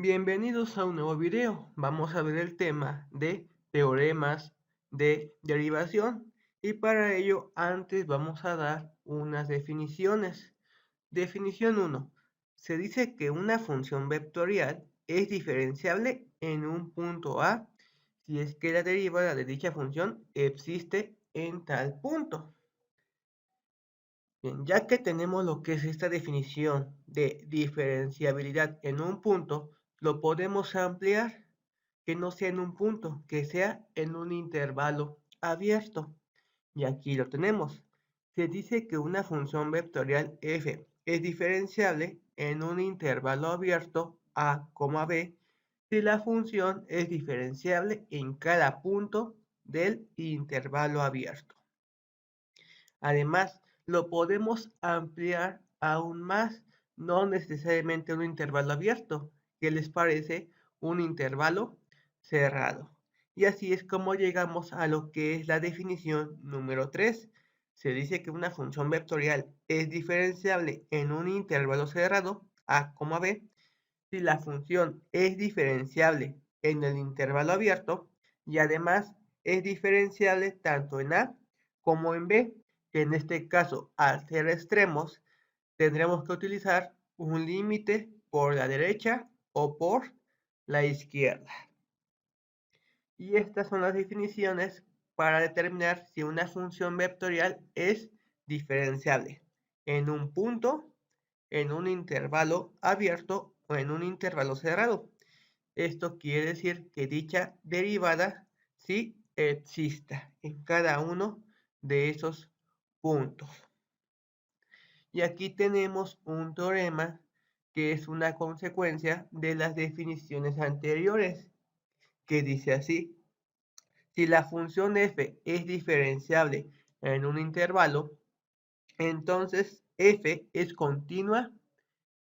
Bienvenidos a un nuevo video. Vamos a ver el tema de teoremas de derivación y para ello antes vamos a dar unas definiciones. Definición 1. Se dice que una función vectorial es diferenciable en un punto A si es que la derivada de dicha función existe en tal punto. Bien, ya que tenemos lo que es esta definición de diferenciabilidad en un punto, lo podemos ampliar, que no sea en un punto, que sea en un intervalo abierto. Y aquí lo tenemos. Se dice que una función vectorial f es diferenciable en un intervalo abierto a, b, si la función es diferenciable en cada punto del intervalo abierto. Además, lo podemos ampliar aún más, no necesariamente un intervalo abierto, ¿qué les parece? Un intervalo cerrado. Y así es como llegamos a lo que es la definición número 3. Se dice que una función vectorial es diferenciable en un intervalo cerrado, a, b, si la función es diferenciable en el intervalo abierto y además es diferenciable tanto en A como en B, que en este caso, al ser extremos, tendremos que utilizar un límite por la derecha o por la izquierda. Y estas son las definiciones para determinar si una función vectorial es diferenciable en un punto, en un intervalo abierto o en un intervalo cerrado. Esto quiere decir que dicha derivada sí exista en cada uno de esos puntos. Y aquí tenemos un teorema que es una consecuencia de las definiciones anteriores, que dice así: si la función f es diferenciable en un intervalo, entonces f es continua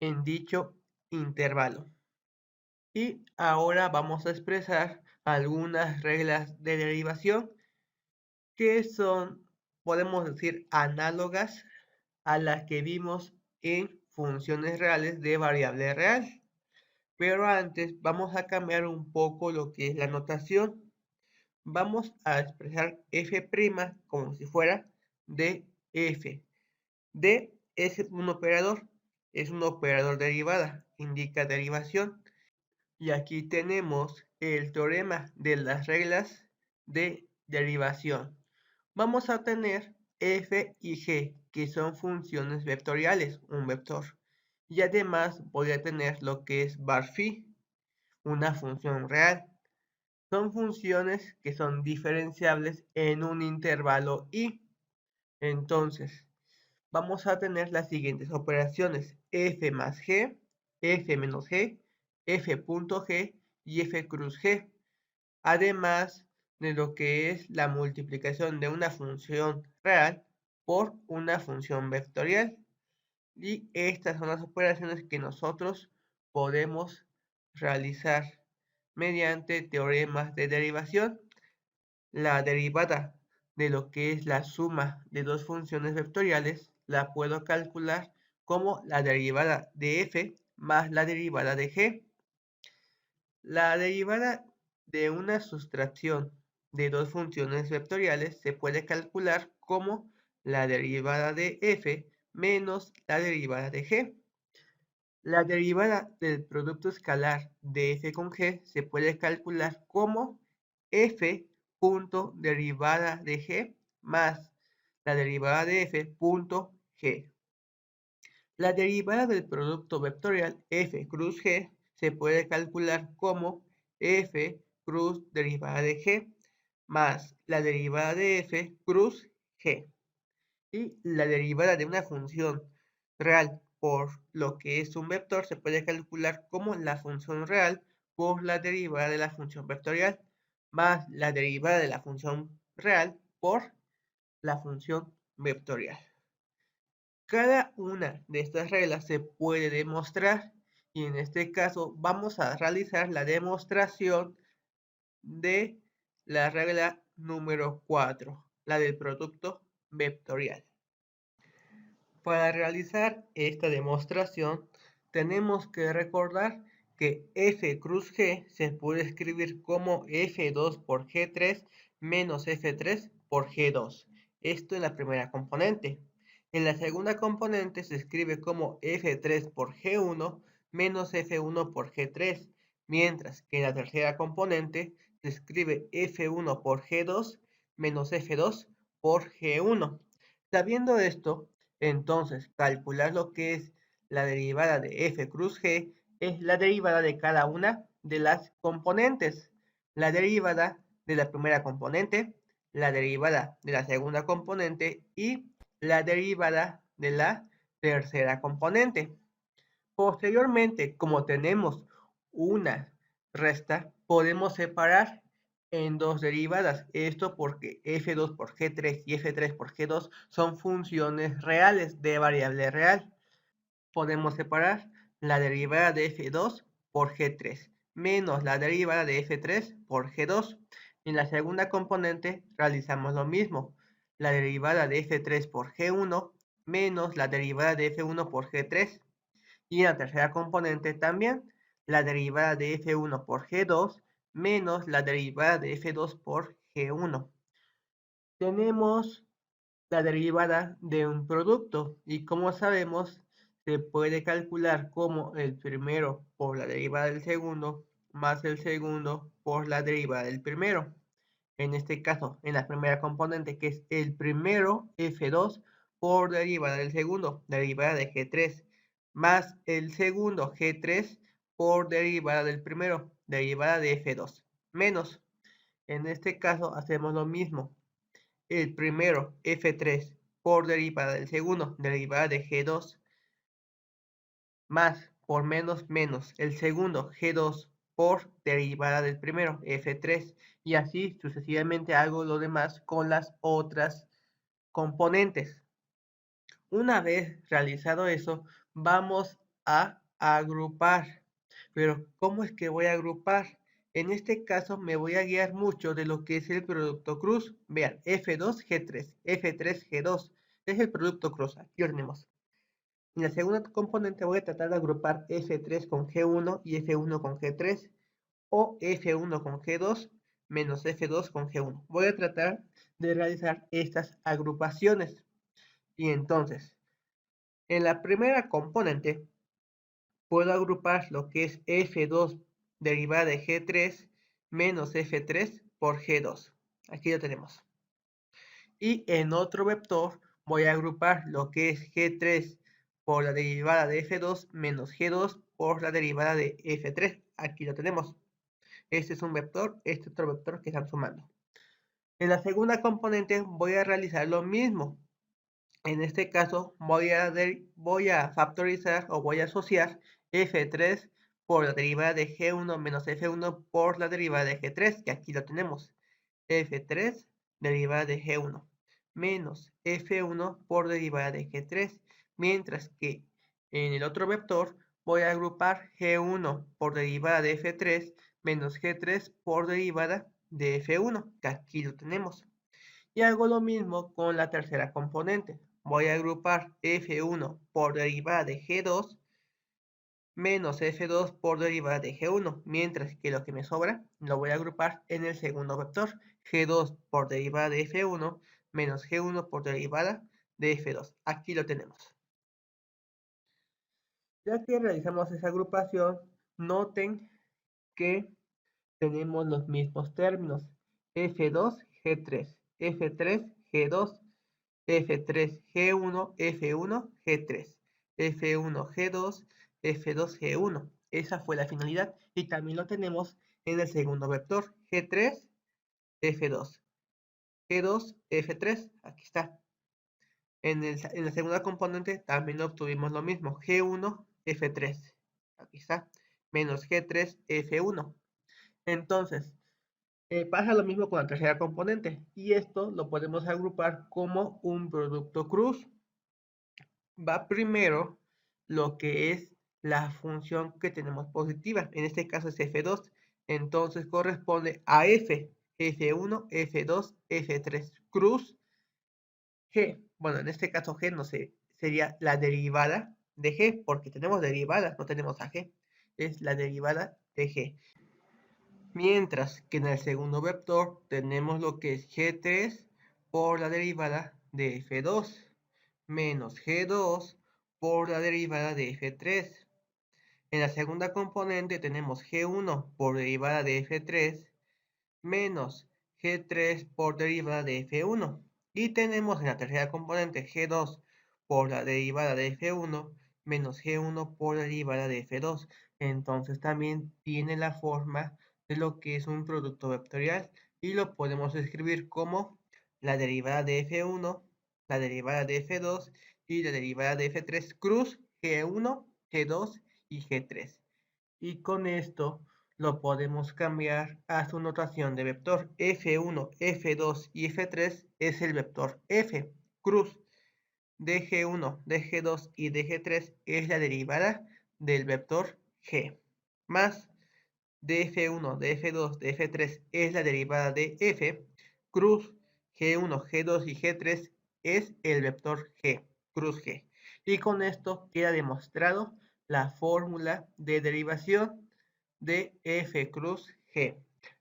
en dicho intervalo. Y ahora vamos a expresar algunas reglas de derivación que son, podemos decir, análogas a las que vimos en funciones reales de variable real. Pero antes vamos a cambiar un poco lo que es la notación. Vamos a expresar f' como si fuera df. D es un operador derivada, indica derivación. Y aquí tenemos el teorema de las reglas de derivación. Vamos a tener f y g, que son funciones vectoriales, un vector. Y además voy a tener lo que es var phi, una función real. Son funciones que son diferenciables en un intervalo i. Entonces, vamos a tener las siguientes operaciones: f más g, f menos g, f.g y f cruz g, además de lo que es la multiplicación de una función real por una función vectorial. Y estas son las operaciones que nosotros podemos realizar mediante teoremas de derivación. La derivada de lo que es la suma de dos funciones vectoriales la puedo calcular como la derivada de f más la derivada de g. La derivada de una sustracción de dos funciones vectoriales se puede calcular como la derivada de f menos la derivada de g. La derivada del producto escalar de f con g se puede calcular como f punto derivada de g más la derivada de f punto g. La derivada del producto vectorial f cruz g se puede calcular como f cruz derivada de g más la derivada de f cruz g. Y la derivada de una función real por lo que es un vector se puede calcular como la función real por la derivada de la función vectorial más la derivada de la función real por la función vectorial. Cada una de estas reglas se puede demostrar y en este caso vamos a realizar la demostración de la regla número 4, la del producto vectorial. Para realizar esta demostración tenemos que recordar que f cruz g se puede escribir como f2 por g3 menos f3 por g2. Esto en la primera componente. En la segunda componente se escribe como f3 por g1 menos f1 por g3, mientras que en la tercera componente se escribe f1 por g2 menos f2 por g1. Sabiendo esto, entonces calcular lo que es la derivada de f cruz g es la derivada de cada una de las componentes. La derivada de la primera componente, la derivada de la segunda componente y la derivada de la tercera componente. Posteriormente, como tenemos una resta, podemos separar en dos derivadas. Esto porque f2 por g3 y f3 por g2 son funciones reales de variable real. Podemos separar la derivada de f2 por g3 menos la derivada de f3 por g2. En la segunda componente realizamos lo mismo. La derivada de f3 por g1 menos la derivada de f1 por g3. Y en la tercera componente también la derivada de f1 por g2 menos la derivada de f2 por g1. Tenemos la derivada de un producto y como sabemos se puede calcular como el primero por la derivada del segundo más el segundo por la derivada del primero. En este caso, en la primera componente que es el primero f2 por derivada del segundo, derivada de g3, más el segundo g3 por derivada del primero, derivada de f2, menos. En este caso hacemos lo mismo el primero f3 por derivada del segundo, derivada de g2, más por menos menos el segundo g2 por derivada del primero, f3, y así sucesivamente hago lo demás con las otras componentes. Una vez realizado eso, vamos a agrupar. Pero, ¿cómo es que voy a agrupar? En este caso me voy a guiar mucho de lo que es el producto cruz. Vean, F2G3, F3G2 es el producto cruz. Aquí lo tenemos. En la segunda componente voy a tratar de agrupar F3 con G1 y F1 con G3 o F1 con G2 menos F2 con G1. Voy a tratar de realizar estas agrupaciones. Y entonces, en la primera componente puedo agrupar lo que es F2 derivada de G3 menos F3 por G2. Aquí lo tenemos. Y en otro vector voy a agrupar lo que es G3 por la derivada de F2 menos G2 por la derivada de F3. Aquí lo tenemos. Este es un vector, este es otro vector que están sumando. En la segunda componente voy a realizar lo mismo. En este caso voy a factorizar o voy a asociar F3 por la derivada de G1 menos F1 por la derivada de G3, que aquí lo tenemos. F3 derivada de G1 menos F1 por derivada de G3, mientras que en el otro vector voy a agrupar G1 por derivada de F3 menos G3 por derivada de F1, que aquí lo tenemos. Y hago lo mismo con la tercera componente. Voy a agrupar F1 por derivada de G2 menos F2 por derivada de G1, mientras que lo que me sobra lo voy a agrupar en el segundo vector, G2 por derivada de F1 menos G1 por derivada de F2. Aquí lo tenemos. Ya que realizamos esa agrupación, noten que tenemos los mismos términos, F2, G3, F3, G2, F3, G1, F1, G3, F1, G2, F2, G1. Esa fue la finalidad y también lo tenemos en el segundo vector, G3, F2, G2, F3, aquí está. En la segunda componente también obtuvimos lo mismo, G1, F3, aquí está, menos G3, F1. Entonces, pasa lo mismo con la tercera componente y esto lo podemos agrupar como un producto cruz. Va primero lo que es la función que tenemos positiva, en este caso es f2, entonces corresponde a f, f1, f2, f3, cruz g. Bueno, en este caso g no sé, sería la derivada de g, porque tenemos derivadas, no tenemos a g. es la derivada de g. Mientras que en el segundo vector tenemos lo que es g3 por la derivada de f2 menos g2 por la derivada de f3. En la segunda componente tenemos g1 por derivada de f3 menos g3 por derivada de f1. Y tenemos en la tercera componente g2 por la derivada de f1 menos g1 por la derivada de f2. Entonces también tiene la forma de lo que es un producto vectorial y lo podemos escribir como la derivada de f1, la derivada de f2 y la derivada de f3 cruz g1, g2 y g3. Y con esto lo podemos cambiar a su notación de vector. F1, F2 y F3 es el vector F. Cruz de G1, de G2 y de G3 es la derivada del vector G. Más de F1, de F2, de F3 es la derivada de F. Cruz G1, G2 y G3 es el vector G. Cruz G. Y con esto queda demostrado la fórmula de derivación de F cruz G.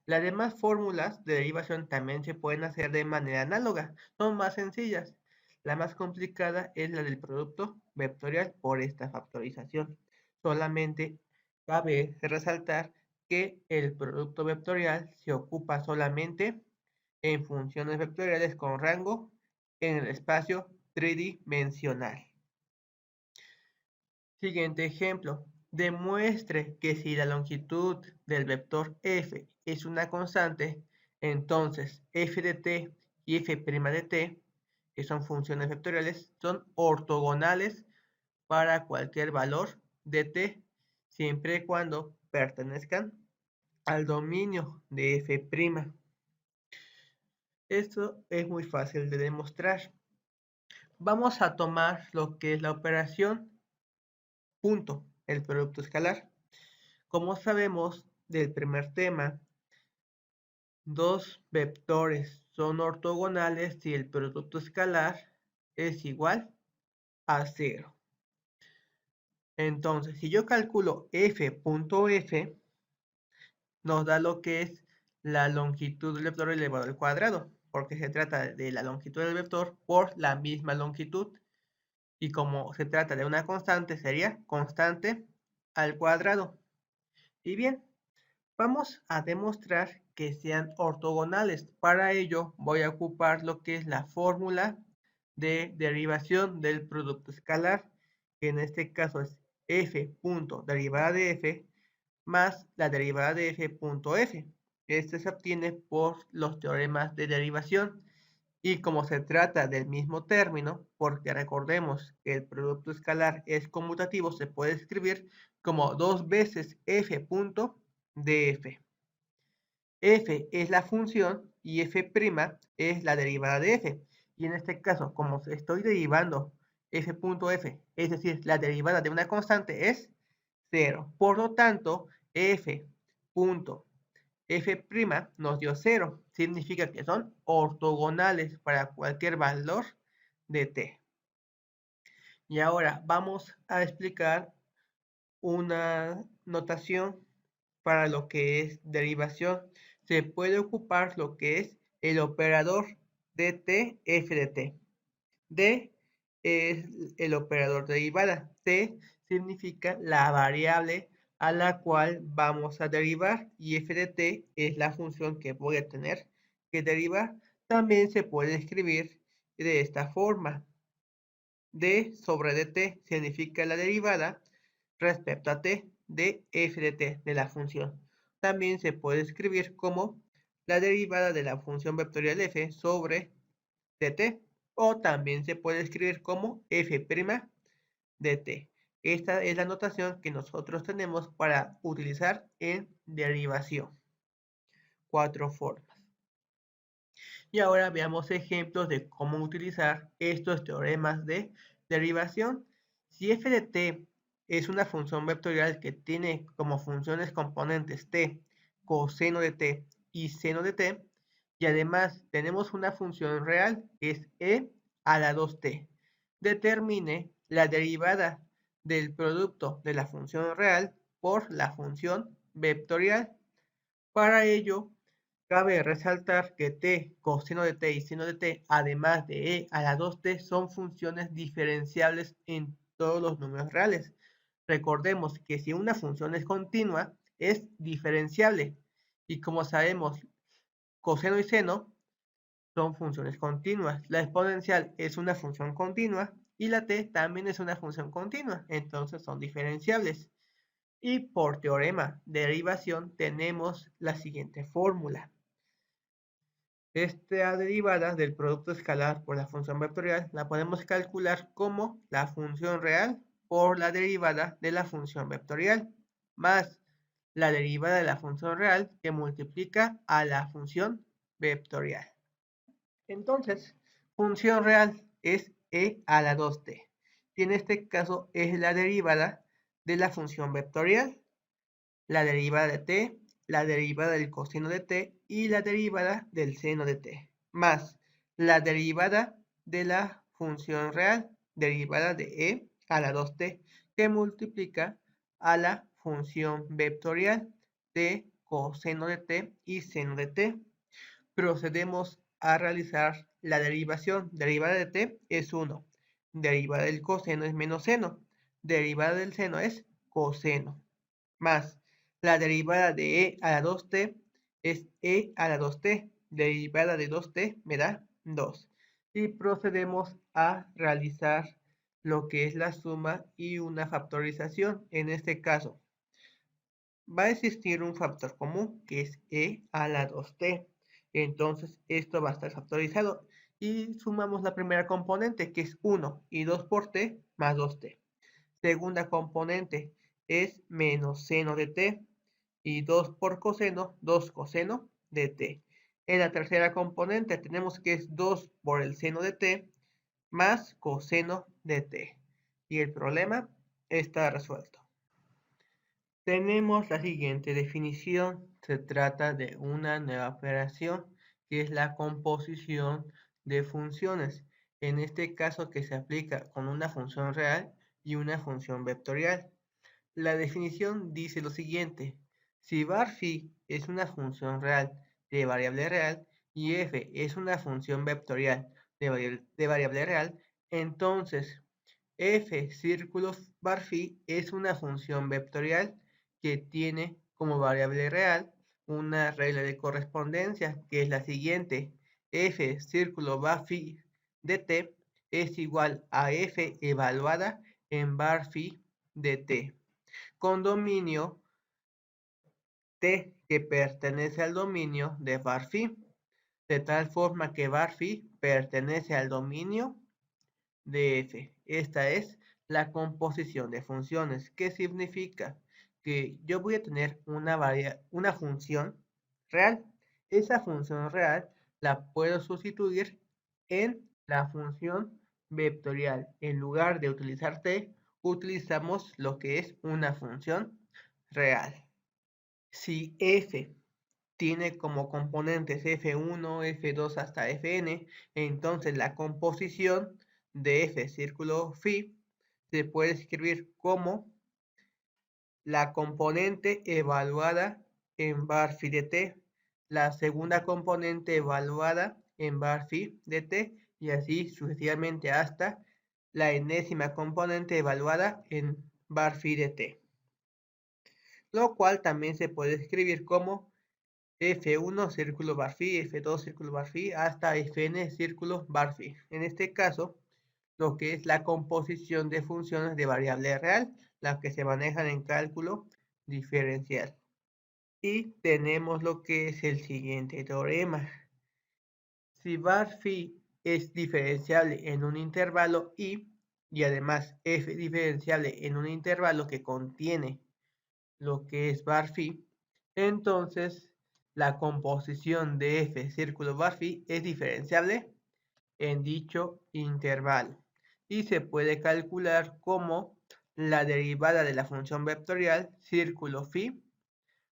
Las demás fórmulas de derivación también se pueden hacer de manera análoga, son más sencillas. La más complicada es la del producto vectorial por esta factorización. Solamente cabe resaltar que el producto vectorial se ocupa solamente en funciones vectoriales con rango en el espacio tridimensional. Siguiente ejemplo. Demuestre que si la longitud del vector f es una constante, entonces f de t y f' de t, que son funciones vectoriales, son ortogonales para cualquier valor de t, siempre y cuando pertenezcan al dominio de f'. Esto es muy fácil de demostrar. Vamos a tomar lo que es la operación punto, el producto escalar. Como sabemos del primer tema, dos vectores son ortogonales si el producto escalar es igual a 0. Entonces, si yo calculo f.f, nos da lo que es la longitud del vector elevado al cuadrado, porque se trata de la longitud del vector por la misma longitud. Y como se trata de una constante, sería constante al cuadrado. Y bien, vamos a demostrar que sean ortogonales. Para ello voy a ocupar lo que es la fórmula de derivación del producto escalar, que en este caso es f punto derivada de f más la derivada de f.f. Este se obtiene por los teoremas de derivación. Y como se trata del mismo término, porque recordemos que el producto escalar es conmutativo, se puede escribir como 2 veces f.df. F es la función y f' es la derivada de f. Y en este caso, como estoy derivando f.f, es decir, la derivada de una constante es 0. Por lo tanto, f nos dio 0. Significa que son ortogonales para cualquier valor de t. Y ahora vamos a explicar una notación para lo que es derivación. Se puede ocupar lo que es el operador dt, f de t. D es el operador de derivada. T significa la variable a la cual vamos a derivar y f de t es la función que voy a tener que derivar. También se puede escribir de esta forma. D sobre dt significa la derivada respecto a t de f de t de la función. También se puede escribir como la derivada de la función vectorial f sobre dt, o también se puede escribir como f' de t. Esta es la notación que nosotros tenemos para utilizar en derivación. 4 formas. Y ahora veamos ejemplos de cómo utilizar estos teoremas de derivación. Si f de t es una función vectorial que tiene como funciones componentes t, coseno de t y seno de t, y además tenemos una función real que es e a la 2t, determine la derivada del producto de la función real por la función vectorial. Para ello, cabe resaltar que t, coseno de t y seno de t, además de e a la 2t, son funciones diferenciables en todos los números reales. Recordemos que si una función es continua, es diferenciable. Y como sabemos, coseno y seno son funciones continuas. La exponencial es una función continua y la t también es una función continua. Entonces son diferenciables. Y por teorema de derivación tenemos la siguiente fórmula. Esta derivada del producto escalar por la función vectorial la podemos calcular como la función real por la derivada de la función vectorial más la derivada de la función real que multiplica a la función vectorial. Entonces, función real es e a la 2t y en este caso es la derivada de la función vectorial, la derivada de t, la derivada del coseno de t y la derivada del seno de t, más la derivada de la función real, derivada de e a la 2t, que multiplica a la función vectorial de coseno de t y seno de t. Procedemos a realizar la derivación. Derivada de t es 1, derivada del coseno es menos seno, derivada del seno es coseno, más la derivada de e a la 2t es e a la 2t, derivada de 2t me da 2. Y procedemos a realizar lo que es la suma y una factorización. En este caso, va a existir un factor común que es e a la 2t. Entonces, esto va a estar factorizado y sumamos la primera componente que es 1 y 2 por t más 2t. Segunda componente es menos seno de t y 2 por coseno, 2 coseno de t. En la tercera componente tenemos que es 2 por el seno de t más coseno de t. Y el problema está resuelto. Tenemos la siguiente definición. Se trata de una nueva operación que es la composición de funciones. En este caso que se aplica con una función real y una función vectorial. La definición dice lo siguiente. Si var phi es una función real de variable real y f es una función vectorial de variable real, entonces f círculo var phi es una función vectorial que tiene como variable real una regla de correspondencia que es la siguiente. F círculo var phi de t es igual a f evaluada en var phi de t con dominio t que pertenece al dominio de var phi, de tal forma que var phi pertenece al dominio de f. Esta es la composición de funciones. ¿Qué significa? Que yo voy a tener una función real. Esa función real la puedo sustituir en la función vectorial. En lugar de utilizar t, utilizamos lo que es una función real. Si f tiene como componentes f1, f2 hasta fn, entonces la composición de f círculo phi se puede escribir como la componente evaluada en var phi de t, la segunda componente evaluada en var phi de t y así sucesivamente hasta la enésima componente evaluada en var phi de t, lo cual también se puede escribir como F1 círculo var phi, F2 círculo var phi, hasta Fn círculo var phi. En este caso, lo que es la composición de funciones de variable real, las que se manejan en cálculo diferencial. Y tenemos lo que es el siguiente teorema. Si var phi es diferenciable en un intervalo y además f diferenciable en un intervalo que contiene lo que es var phi, entonces la composición de f círculo var phi es diferenciable en dicho intervalo y se puede calcular como la derivada de la función vectorial círculo phi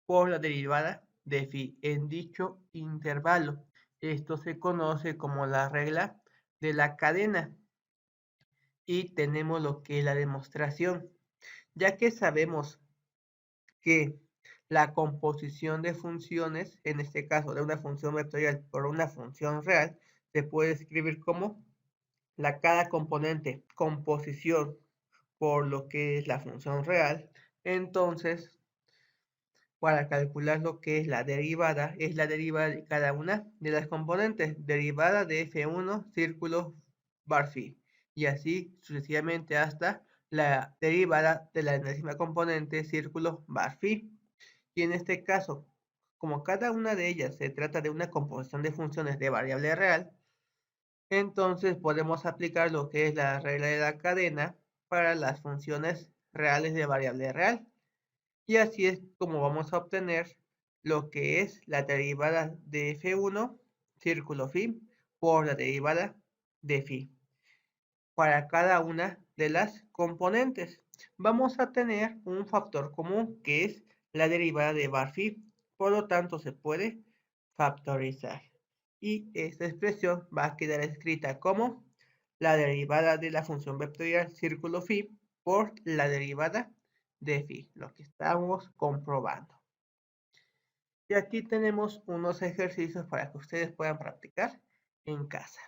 por la derivada de phi en dicho intervalo. Esto se conoce como la regla de la cadena. Y tenemos lo que es la demostración. Ya que sabemos que la composición de funciones, en este caso de una función vectorial por una función real, se puede escribir como cada componente composición por lo que es la función real. Entonces, para calcular lo que es la derivada de cada una de las componentes, derivada de F1 círculo bar phi, y así sucesivamente hasta la derivada de la enésima componente círculo bar phi. Y en este caso, como cada una de ellas se trata de una composición de funciones de variable real, entonces podemos aplicar lo que es la regla de la cadena para las funciones reales de variable real. Y así es como vamos a obtener lo que es la derivada de f1 círculo phi por la derivada de phi para cada una de las componentes. Vamos a tener un factor común que es la derivada de bar phi, por lo tanto se puede factorizar. Y esta expresión va a quedar escrita como la derivada de la función vectorial círculo phi por la derivada de phi, lo que estamos comprobando. Y aquí tenemos unos ejercicios para que ustedes puedan practicar en casa.